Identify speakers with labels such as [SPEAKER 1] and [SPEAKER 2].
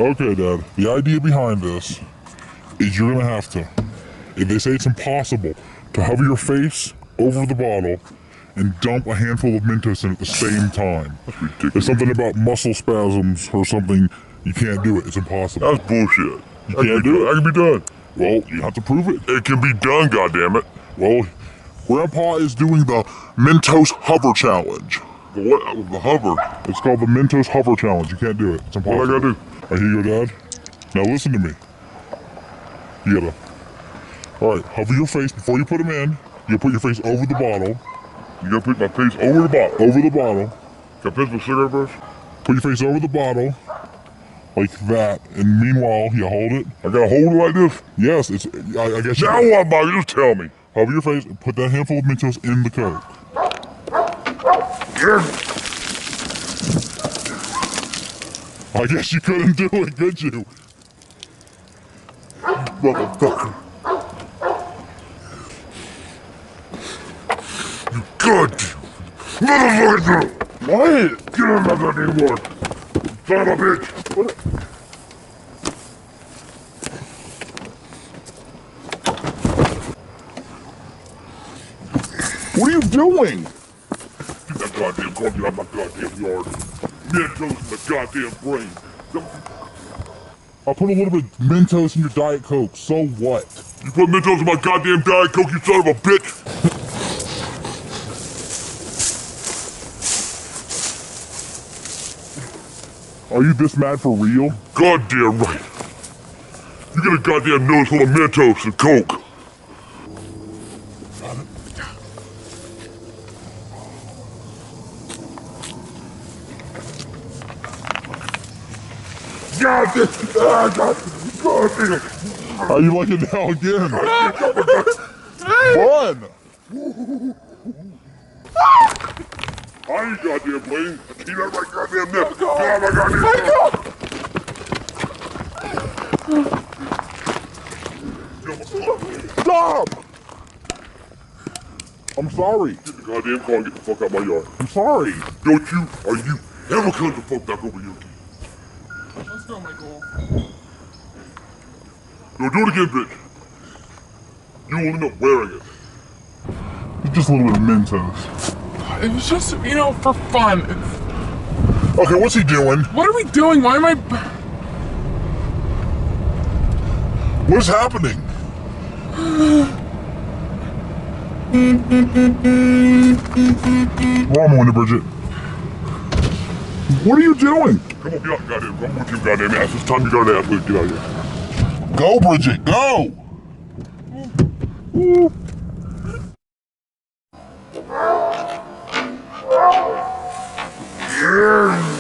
[SPEAKER 1] Okay, Dad. The idea behind this is you're gonna have to, if they say it's impossible, to hover your face over the bottle and dump a handful of Mentos in at the same time.
[SPEAKER 2] That's ridiculous.
[SPEAKER 1] There's something about muscle spasms or something. You can't do it. It's impossible.
[SPEAKER 2] That's bullshit.
[SPEAKER 1] You can't do it.
[SPEAKER 2] That can be done.
[SPEAKER 1] Well, you have to prove it.
[SPEAKER 2] It can be done, goddammit.
[SPEAKER 1] Well, Grandpa is doing the Mentos Hover Challenge.
[SPEAKER 2] The what? The hover?
[SPEAKER 1] It's called the Mentos Hover Challenge. You can't do it. It's impossible.
[SPEAKER 2] What I gotta do?
[SPEAKER 1] All right, here you go, Dad. Now listen to me. You gotta... Alright, hover your face before you put them in. You put your face over the bottle.
[SPEAKER 2] You gotta put my face over the bottle.
[SPEAKER 1] Over the bottle.
[SPEAKER 2] Can I piss my cigarette brush?
[SPEAKER 1] Put your face over the bottle. Like that. And meanwhile, you hold it.
[SPEAKER 2] I gotta hold it like this?
[SPEAKER 1] Yes, it's... I guess you...
[SPEAKER 2] Now what, Bobby? Just tell me.
[SPEAKER 1] Hover your face, put that handful of Mentos in the Coke. I guess you couldn't do it, could you?
[SPEAKER 2] Motherfucker. You goddamn motherfucker! What? Get out of my goddamn one! Son of a bitch! What?
[SPEAKER 1] What are you doing?
[SPEAKER 2] Get that goddamn coffee out of my goddamn yard. Mentos in the goddamn brain.
[SPEAKER 1] I'll put a little bit of Mentos in your Diet Coke, so what?
[SPEAKER 2] You put Mentos in my goddamn Diet Coke, you son of a bitch!
[SPEAKER 1] Are you this mad for real?
[SPEAKER 2] Goddamn right. You get a goddamn nose full of Mentos and Coke. God damn.
[SPEAKER 1] How you like it now again? Run!
[SPEAKER 2] I ain't goddamn playing. Keep out of my goddamn neck. Get out of my goddamn neck.
[SPEAKER 1] Stop! I'm sorry.
[SPEAKER 2] Get the goddamn car and get the fuck out of my yard.
[SPEAKER 1] I'm sorry.
[SPEAKER 2] Don't you or you ever come the fuck back over here again.
[SPEAKER 3] Let's go, Michael.
[SPEAKER 2] Don't do it again, bitch. You will end up wearing it.
[SPEAKER 1] It's just a little bit of Mentos.
[SPEAKER 3] It was just, you know, for fun.
[SPEAKER 1] Okay, what's he doing?
[SPEAKER 3] What are we doing? Why am I...
[SPEAKER 1] What's happening? Wrong one, Bridget. What are you doing?
[SPEAKER 2] Come on, get out, goddamn. I'm with you, goddamn ass. It's time you got an athlete. Get out of here.
[SPEAKER 1] Go, Bridget, go!
[SPEAKER 2] Yeah.